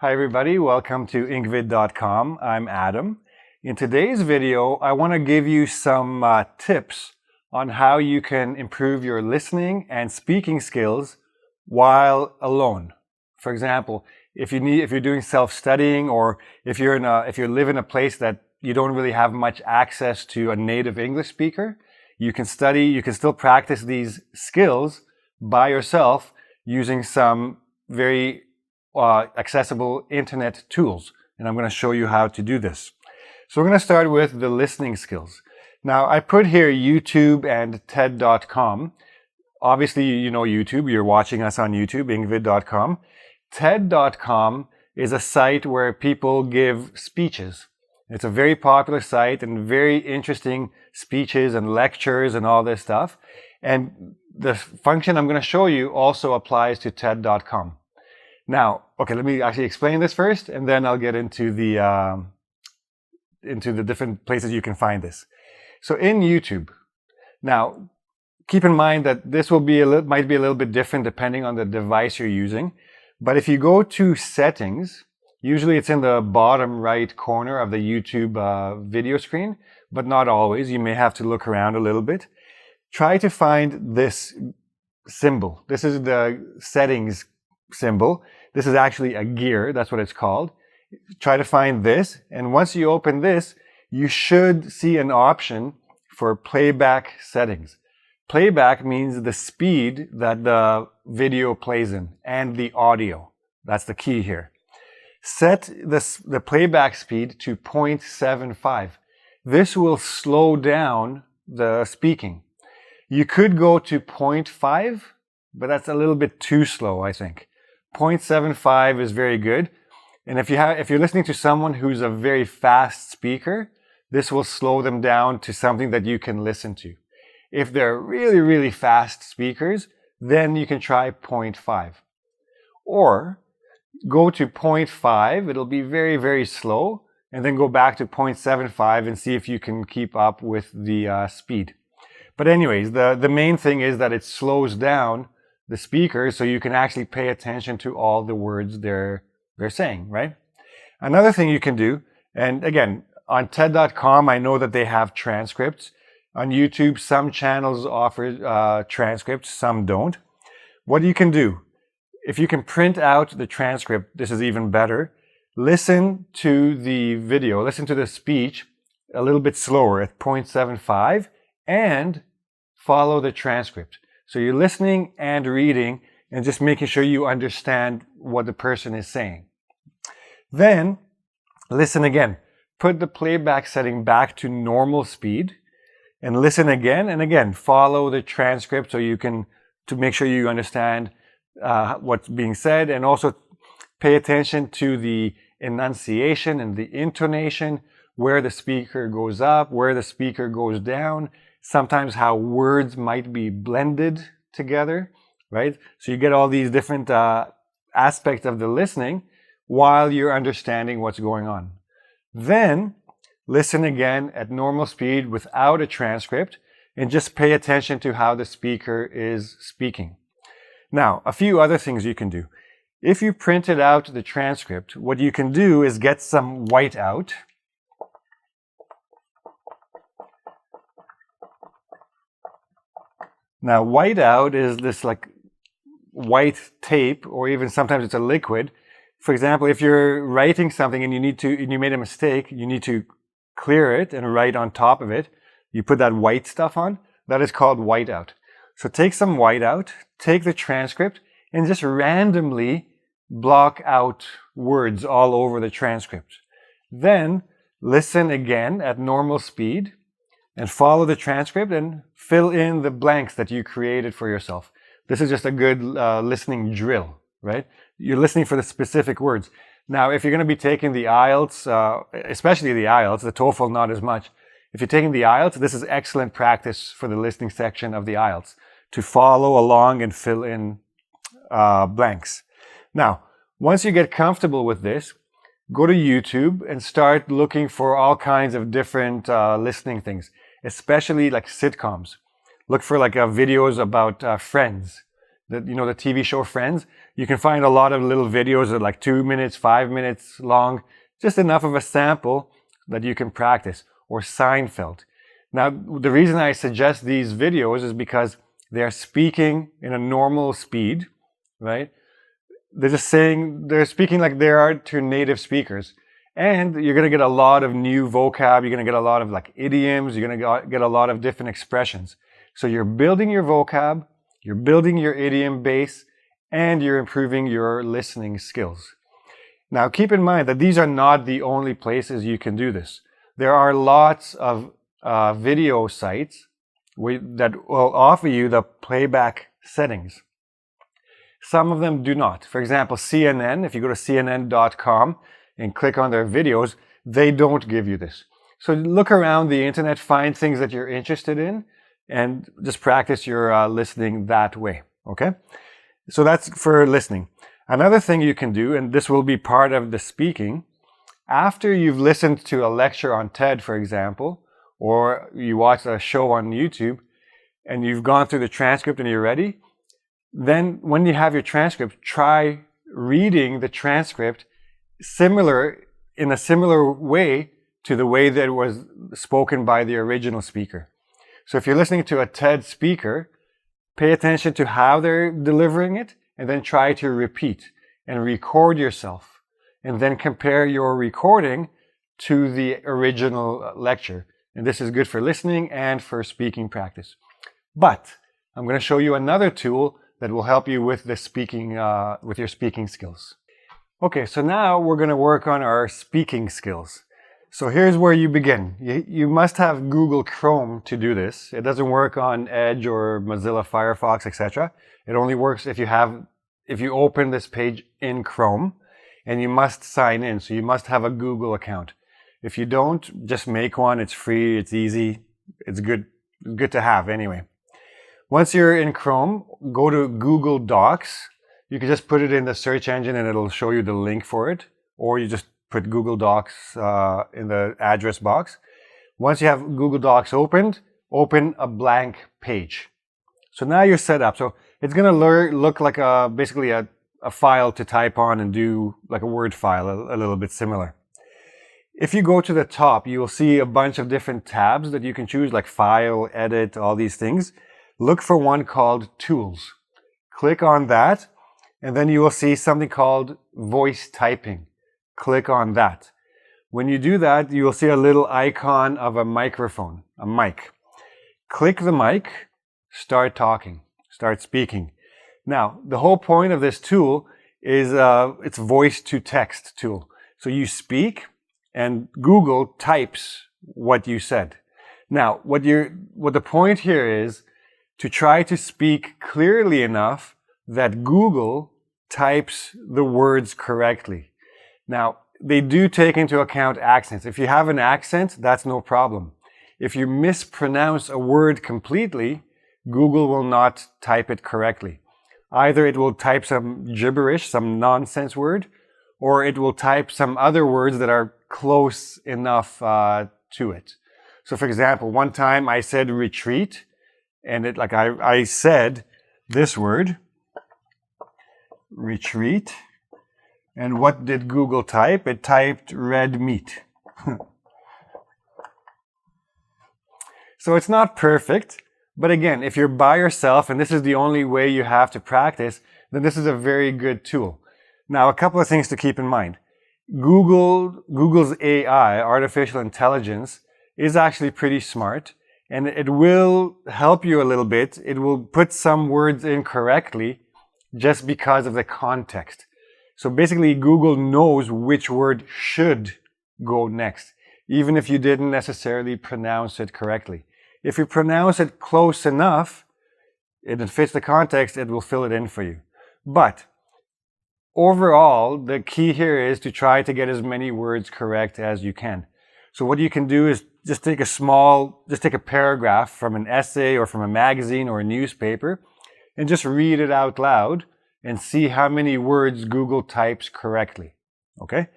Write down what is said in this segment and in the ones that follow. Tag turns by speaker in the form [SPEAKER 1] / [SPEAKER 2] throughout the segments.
[SPEAKER 1] Hi everybody, welcome to Inkvid.com. I'm Adam. In today's video, I want to give you some tips on how you can improve your listening and speaking skills while alone. For example, if you're doing self-studying, or if you live in a place that you don't really have much access to a native English speaker, you can still practice these skills by yourself using some very accessible internet tools. And I'm going to show you how to do this. So we're going to start with the listening skills. Now, I put here YouTube and TED.com. Obviously, you know YouTube. You're watching us on YouTube, Inkvid.com. TED.com is a site where people give speeches. It's a very popular site and very interesting speeches and lectures and all this stuff. And the function I'm going to show you also applies to TED.com. Now, okay, let me actually explain this first, and then I'll get into the different places you can find this. So in YouTube, now keep in mind that this will be might be a little bit different depending on the device you're using. But if you go to settings, usually it's in the bottom right corner of the YouTube video screen, but not always. You may have to look around a little bit. Try to find this symbol. This is the settings symbol. This is actually a gear. That's what it's called. Try to find this. And once you open this, you should see an option for playback settings. Playback means the speed that the video plays in and the audio. That's the key here. Set the playback speed to 0.75. This will slow down the speaking. You could go to 0.5, but that's a little bit too slow, I think. 0.75 is very good. And if you're listening to someone who's a very fast speaker, this will slow them down to something that you can listen to. If they're really, really fast speakers, then you can try 0.5. Or go to 0.5, it'll be very, very slow, and then go back to 0.75 and see if you can keep up with the speed. But anyways, the main thing is that it slows down the speaker so you can actually pay attention to all the words they're saying, right? Another thing you can do, and again, on TED.com, I know that they have transcripts. On YouTube, some channels offer transcripts, some don't. What you can do, if you can print out the transcript, this is even better. Listen to the video, listen to the speech a little bit slower at 0.75 and follow the transcript. So you're listening and reading and just making sure you understand what the person is saying. Then listen again. Put the playback setting back to normal speed and listen again and again. Follow the transcript to make sure you understand what's being said, and also pay attention to the enunciation and the intonation, where the speaker goes up, where the speaker goes down, sometimes how words might be blended together, right? So you get all these different aspects of the listening while you're understanding what's going on. Then listen again at normal speed without a transcript and just pay attention to how the speaker is speaking. Now, a few other things you can do. If you printed out the transcript, what you can do is get some whiteout. Now, whiteout is this like white tape, or even sometimes it's a liquid. For example, if you're writing something and you made a mistake, you need to clear it and write on top of it. You put that white stuff on. That is called whiteout. So take some whiteout, take the transcript, and just randomly block out words all over the transcript. Then listen again at normal speed and follow the transcript and fill in the blanks that you created for yourself. This is just a good listening drill, right? You're listening for the specific words. Now, if you're going to be taking the IELTS, especially the IELTS, the TOEFL not as much. If you're taking the IELTS, this is excellent practice for the listening section of the IELTS, to follow along and fill in blanks. Now, once you get comfortable with this, go to YouTube and start looking for all kinds of different listening things, especially like sitcoms. Look for like videos about Friends. the TV show Friends, you can find a lot of little videos that are like 2 minutes, 5 minutes long, just enough of a sample that you can practice. Or Seinfeld. Now, the reason I suggest these videos is because they're speaking in a normal speed, right? They're speaking like they are to native speakers. And you're going to get a lot of new vocab. You're going to get a lot of like idioms. You're going to get a lot of different expressions. So you're building your vocab, you're building your idiom base, and you're improving your listening skills. Now, keep in mind that these are not the only places you can do this. There are lots of video sites that will offer you the playback settings. Some of them do not. For example, CNN, if you go to CNN.com and click on their videos, they don't give you this. So look around the internet, find things that you're interested in, and just practice your listening that way, okay? So that's for listening. Another thing you can do, and this will be part of the speaking, after you've listened to a lecture on TED, for example, or you watch a show on YouTube, and you've gone through the transcript and you're ready, then when you have your transcript, try reading the transcript in a similar way to the way that it was spoken by the original speaker. So if you're listening to a TED speaker, pay attention to how they're delivering it, and then try to repeat and record yourself. And then compare your recording to the original lecture. And this is good for listening and for speaking practice. But I'm going to show you another tool that will help you with the speaking, with your speaking skills. Okay, so now we're going to work on our speaking skills. So here's where you begin. You must have Google Chrome to do this. It doesn't work on Edge or Mozilla Firefox, etc. It only works if you open this page in Chrome. And you must sign in, so you must have a Google account. If you don't, just make one. It's free, it's easy, it's good to have anyway. Once you're in Chrome, go to Google Docs. You can just put it in the search engine and it'll show you the link for it. Or you just put Google Docs in the address box. Once you have Google Docs opened, open a blank page. So now you're set up. So it's going to look like basically a file to type on and do like a Word file, a little bit similar. If you go to the top, you will see a bunch of different tabs that you can choose, like File, Edit, all these things. Look for one called Tools. Click on that, and then you will see something called Voice Typing. Click on that. When you do that, you will see a little icon of a microphone, a mic. Click the mic, start talking, start speaking. Now, the whole point of this tool is it's voice to text tool. So you speak and Google types what you said. Now, what the point here is to try to speak clearly enough that Google types the words correctly. Now, they do take into account accents. If you have an accent, that's no problem. If you mispronounce a word completely, Google will not type it correctly. Either it will type some gibberish, some nonsense word, or it will type some other words that are close enough to it. So for example, one time I said retreat, and I said this word, retreat, and what did Google type? It typed red meat. So it's not perfect, but again, if you're by yourself and this is the only way you have to practice, then this is a very good tool. Now, a couple of things to keep in mind. Google's AI, artificial intelligence, is actually pretty smart, and it will help you a little bit. It will put some words in correctly just because of the context. So basically, Google knows which word should go next, even if you didn't necessarily pronounce it correctly. If you pronounce it close enough, it fits the context, it will fill it in for you. But overall, the key here is to try to get as many words correct as you can. So what you can do is just take a paragraph from an essay or from a magazine or a newspaper and just read it out loud and see how many words Google types correctly. Okay?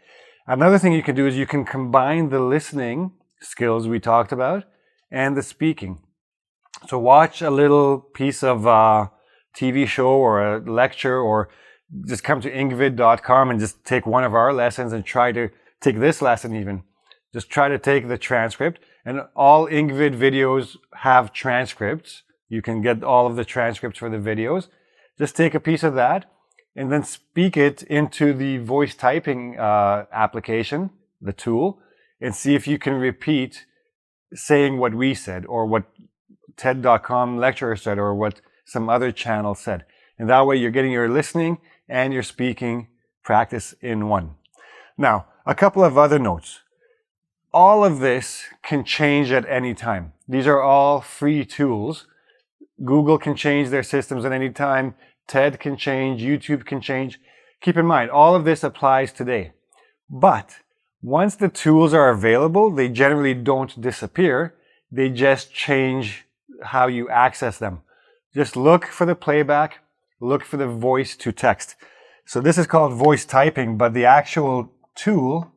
[SPEAKER 1] Another thing you can do is you can combine the listening skills we talked about and the speaking. So watch a little piece of TV show or a lecture, or just come to Engvid.com and just take one of our lessons and try to take this lesson even. Just try to take the transcript, and all Engvid videos have transcripts. You can get all of the transcripts for the videos. Just take a piece of that and then speak it into the voice typing application, the tool, and see if you can repeat saying what we said, or what TED.com lecturer said, or what some other channel said. And that way you're getting your listening and your speaking practice in one. Now, a couple of other notes. All of this can change at any time. These are all free tools. Google can change their systems at any time. TED can change. YouTube can change. Keep in mind, all of this applies today. But once the tools are available, they generally don't disappear. They just change how you access them. Just look for the playback. Look for the voice to text. So this is called voice typing, but the actual tool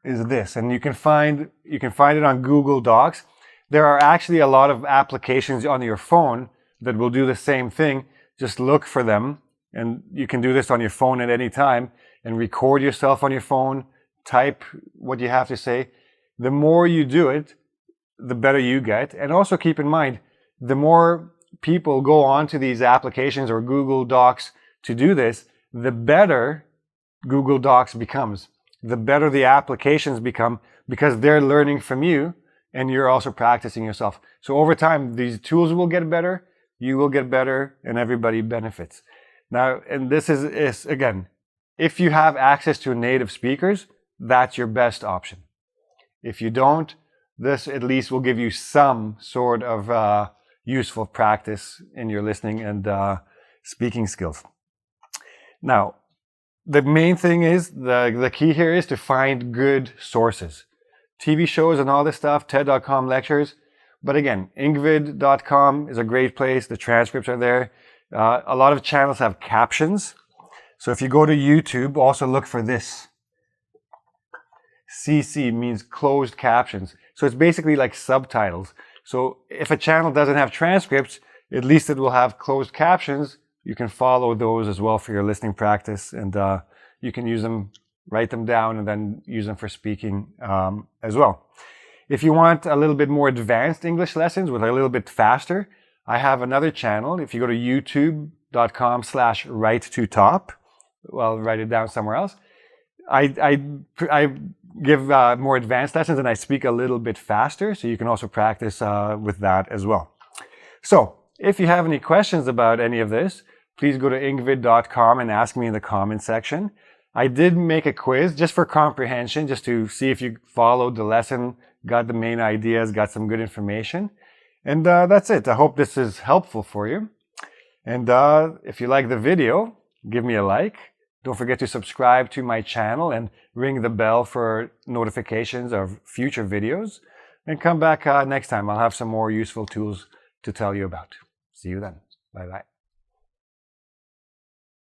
[SPEAKER 1] is this, and you can find it on Google Docs. There are actually a lot of applications on your phone that will do the same thing. Just look for them, and you can do this on your phone at any time and record yourself on your phone, type what you have to say. The more you do it, the better you get. And also keep in mind, the more people go onto these applications or Google Docs to do this, the better Google Docs becomes. The better the applications become, because they're learning from you and you're also practicing yourself. So over time, these tools will get better, you will get better, and everybody benefits. Now, and this is again, if you have access to native speakers, that's your best option. If you don't, this at least will give you some sort of useful practice in your listening and speaking skills. Now, the main thing is, the key here is to find good sources. TV shows and all this stuff, TED.com lectures. But again, Engvid.com is a great place. The transcripts are there. A lot of channels have captions. So if you go to YouTube, also look for this. CC means closed captions. So it's basically like subtitles. So if a channel doesn't have transcripts, at least it will have closed captions. You can follow those as well for your listening practice, and you can use them, write them down, and then use them for speaking as well. If you want a little bit more advanced English lessons with a little bit faster, I have another channel. If you go to youtube.com/write2top, well, write it down somewhere else. I give more advanced lessons, and I speak a little bit faster, so you can also practice with that as well. So if you have any questions about any of this, please go to engvid.com and ask me in the comment section. I did make a quiz just for comprehension, just to see if you followed the lesson, got the main ideas, got some good information. And that's it. I hope this is helpful for you. And if you like the video, give me a like. Don't forget to subscribe to my channel and ring the bell for notifications of future videos. And come back next time. I'll have some more useful tools to tell you about. See you then. Bye-bye.